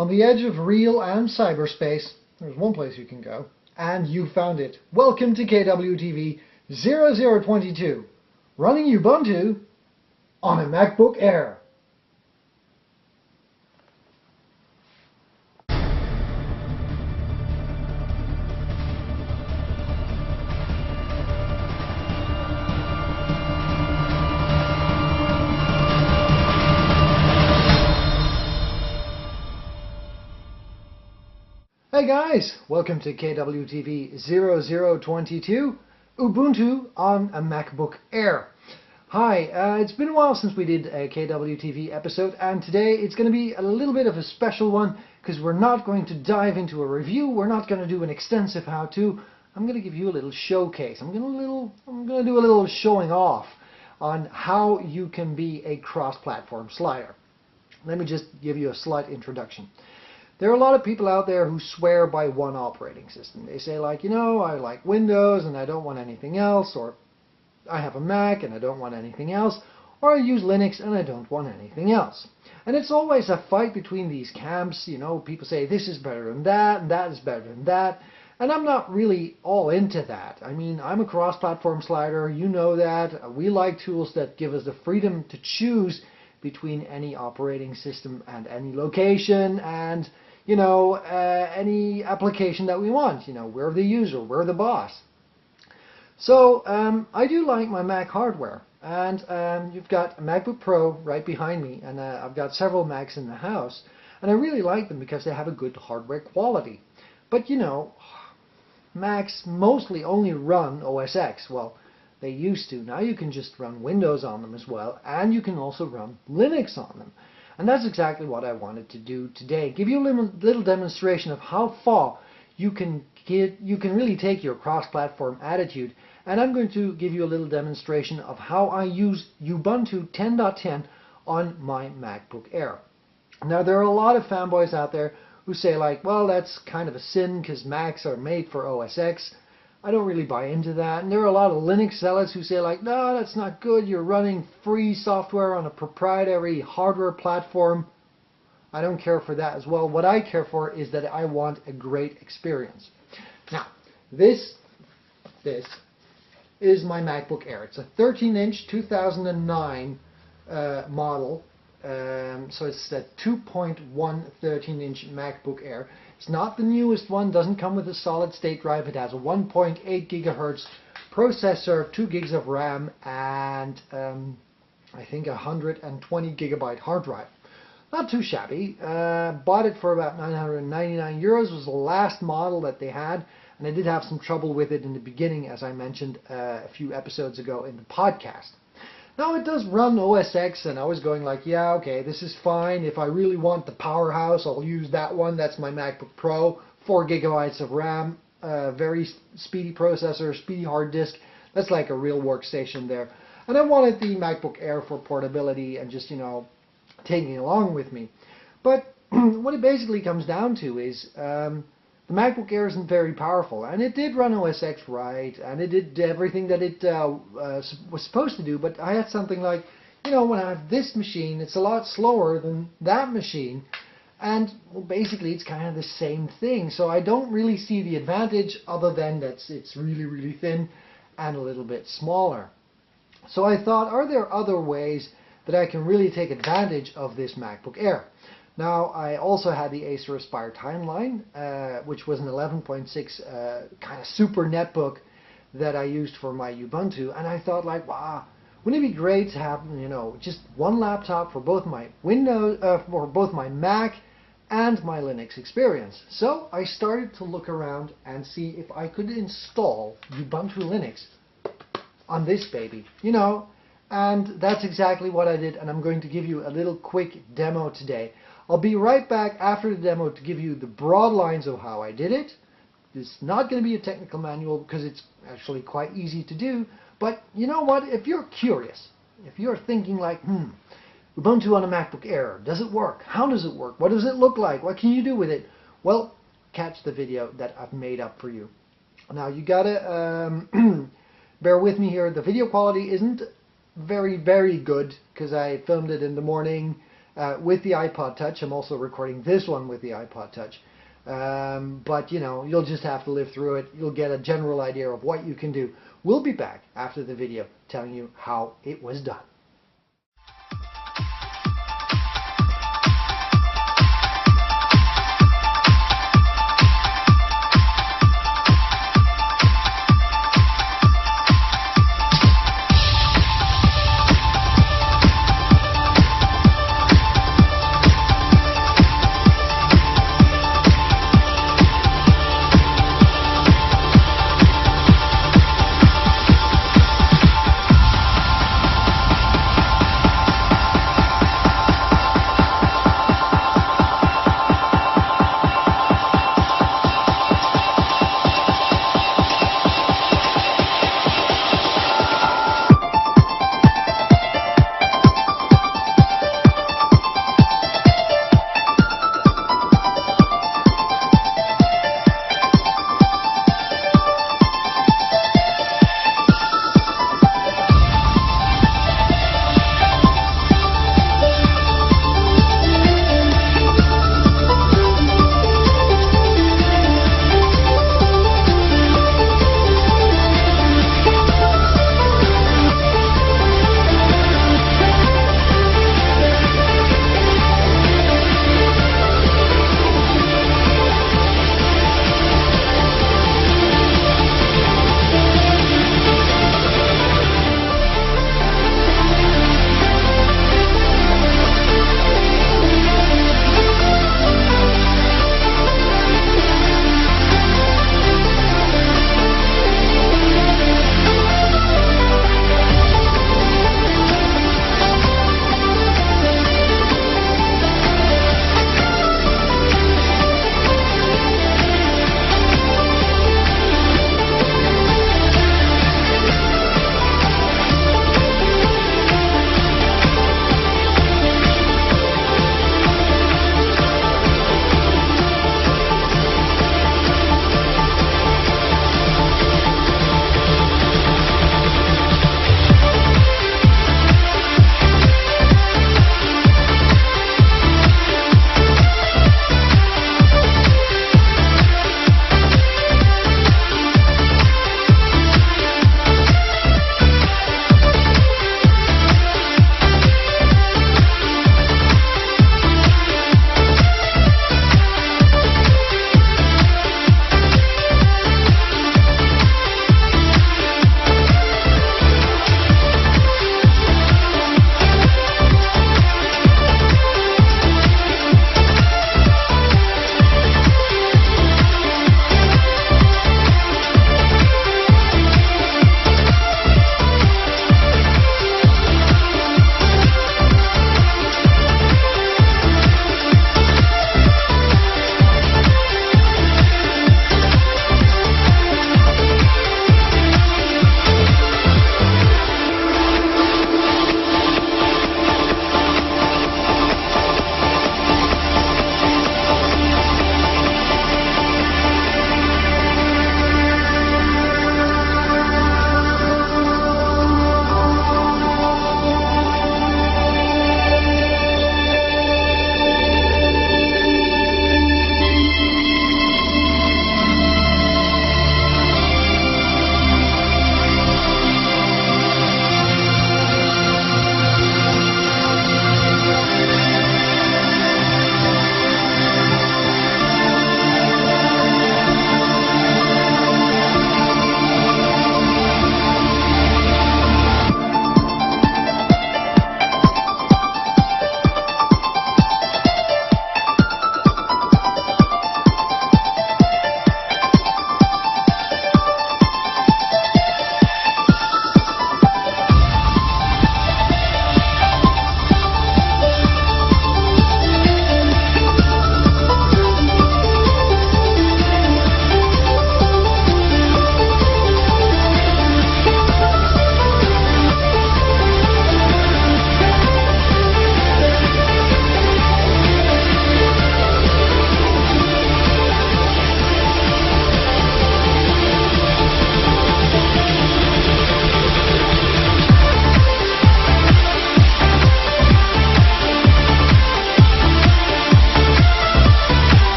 On the edge of real and cyberspace, there's one place you can go, and you found it. Welcome to kwtv0022, running Ubuntu on a Macbook Air. Hey guys, welcome to kwtv0022, Ubuntu on a MacBook Air. Hi, it's been a while since we did a kwtv episode, and today it's going to be a little bit of a special one because we're not going to dive into a review, we're not going to do an extensive how-to. I'm going to give you a little showcase. I'm going to do a little showing off on how you can be a cross-platform slider. Let me just give you a slight introduction. There are a lot of people out there who swear by one operating system. They say like, I like Windows and I don't want anything else, or I have a Mac and I don't want anything else, or I use Linux and I don't want anything else. And it's always a fight between these camps. People say this is better than that and that is better than that. And I'm not really all into that. I mean, I'm a cross-platform slider, you know that. We like tools that give us the freedom to choose between any operating system and any location and any application that we want. We're the user, we're the boss. So I do like my Mac hardware, and you've got a MacBook Pro right behind me, and I've got several Macs in the house, and I really like them because they have a good hardware quality. But Macs mostly only run OS X. Well, they used to. Now you can just run Windows on them as well, and you can also run Linux on them. And that's exactly what I wanted to do today. Give you a little demonstration of how far you can really take your cross-platform attitude. And I'm going to give you a little demonstration of how I use Ubuntu 10.10 on my MacBook Air. Now there are a lot of fanboys out there who say like, well, that's kind of a sin because Macs are made for OS X. I don't really buy into that. And there are a lot of Linux zealots who say like, no, that's not good. You're running free software on a proprietary hardware platform. I don't care for that as well. What I care for is that I want a great experience. Now, this is my MacBook Air. It's a 13-inch 2009 model. So it's a 2.1 13-inch MacBook Air. It's not the newest one, doesn't come with a solid state drive. It has a 1.8 gigahertz processor, 2 gigs of RAM, and I think a 120 gigabyte hard drive. Not too shabby. Bought it for about 999 euros, was the last model that they had, and I did have some trouble with it in the beginning, as I mentioned a few episodes ago in the podcast. Now it does run OS X, and I was going like, yeah, okay, this is fine. If I really want the powerhouse, I'll use that one. That's my MacBook Pro, 4 gigabytes of RAM, very speedy processor, speedy hard disk. That's like a real workstation there. And I wanted the MacBook Air for portability and just, taking it along with me. But what it basically comes down to is the MacBook Air isn't very powerful, and it did run OS X right, and it did everything that it was supposed to do, but I had something like, when I have this machine, it's a lot slower than that machine, and well, basically it's kind of the same thing, so I don't really see the advantage other than that it's really, really thin and a little bit smaller. So I thought, are there other ways that I can really take advantage of this MacBook Air? Now, I also had the Acer Aspire Timeline, which was an 11.6 kind of super netbook that I used for my Ubuntu, and I thought like, wow, wouldn't it be great to have, just one laptop for both my Windows, for both my Mac and my Linux experience. So I started to look around and see if I could install Ubuntu Linux on this baby, and that's exactly what I did, and I'm going to give you a little quick demo today. I'll be right back after the demo to give you the broad lines of how I did it. It's not going to be a technical manual because it's actually quite easy to do, but you know what, if you're curious, if you're thinking like, Ubuntu on a MacBook Air, does it work? How does it work? What does it look like? What can you do with it? Well, catch the video that I've made up for you. Now you gotta bear with me here. The video quality isn't very, very good because I filmed it in the morning with the iPod Touch. I'm also recording this one with the iPod Touch. But you know, you'll just have to live through it. You'll get a general idea of what you can do. We'll be back after the video telling you how it was done.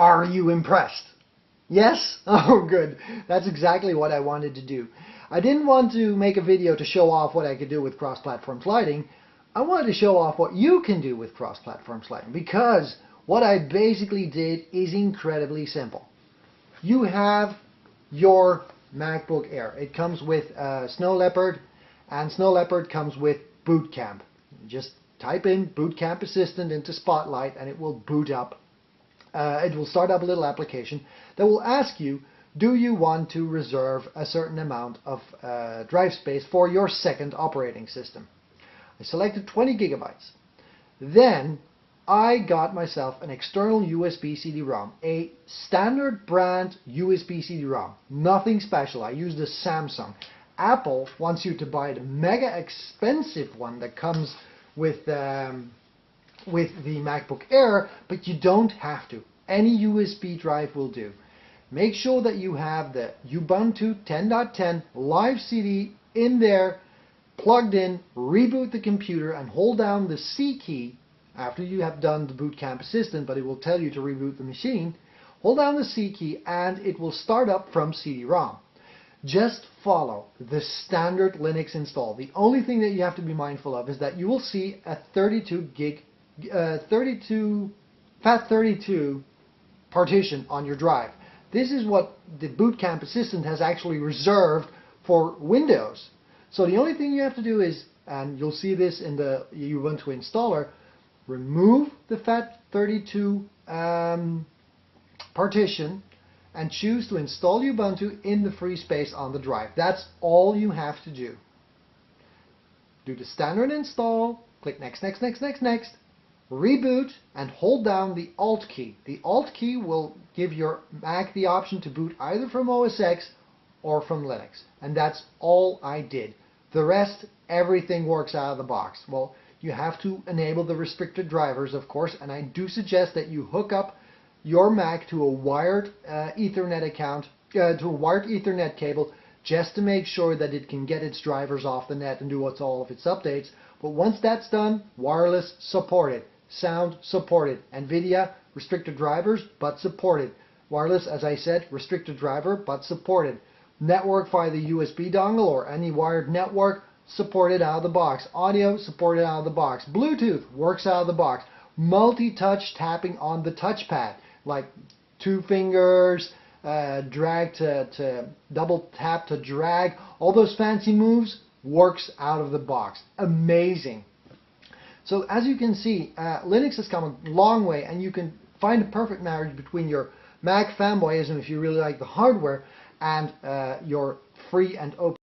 Are you impressed? Yes? Oh good. That's exactly what I wanted to do. I didn't want to make a video to show off what I could do with cross-platform sliding. I wanted to show off what you can do with cross-platform sliding, because what I basically did is incredibly simple. You have your MacBook Air. It comes with Snow Leopard, and Snow Leopard comes with bootcamp. Just type in bootcamp assistant into Spotlight and it will boot up. It will start up a little application that will ask you, do you want to reserve a certain amount of drive space for your second operating system? I selected 20 gigabytes. Then I got myself an external USB CD-ROM, a standard brand USB CD-ROM, nothing special. I used a Samsung. Apple wants you to buy the mega expensive one that comes with the MacBook Air, but you don't have to. Any USB drive will do. Make sure that you have the Ubuntu 10.10 live CD in there, plugged in, reboot the computer and hold down the C key after you have done the bootcamp assistant, but it will tell you to reboot the machine. Hold down the C key and it will start up from CD-ROM. Just follow the standard Linux install. The only thing that you have to be mindful of is that you will see a FAT32 partition on your drive. This is what the bootcamp assistant has actually reserved for Windows. So the only thing you have to do is, and you'll see this in the Ubuntu installer, remove the FAT32 partition and choose to install Ubuntu in the free space on the drive. That's all you have to do. Do the standard install, click next, next, next, next, next, reboot and hold down the Alt key. The Alt key will give your Mac the option to boot either from OS X or from Linux. And that's all I did. The rest, everything works out of the box. Well, you have to enable the restricted drivers, of course, and I do suggest that you hook up your Mac to a wired Ethernet cable, just to make sure that it can get its drivers off the net and do all of its updates. But once that's done, wireless supported, sound supported, NVIDIA restricted drivers but supported, wireless, as I said, restricted driver but supported, network via the USB dongle or any wired network supported out of the box, audio supported out of the box, Bluetooth works out of the box, multi-touch tapping on the touchpad, like 2 fingers, drag to double tap to drag, all those fancy moves works out of the box. Amazing. So as you can see, Linux has come a long way, and you can find a perfect marriage between your Mac fanboyism, if you really like the hardware, and your free and open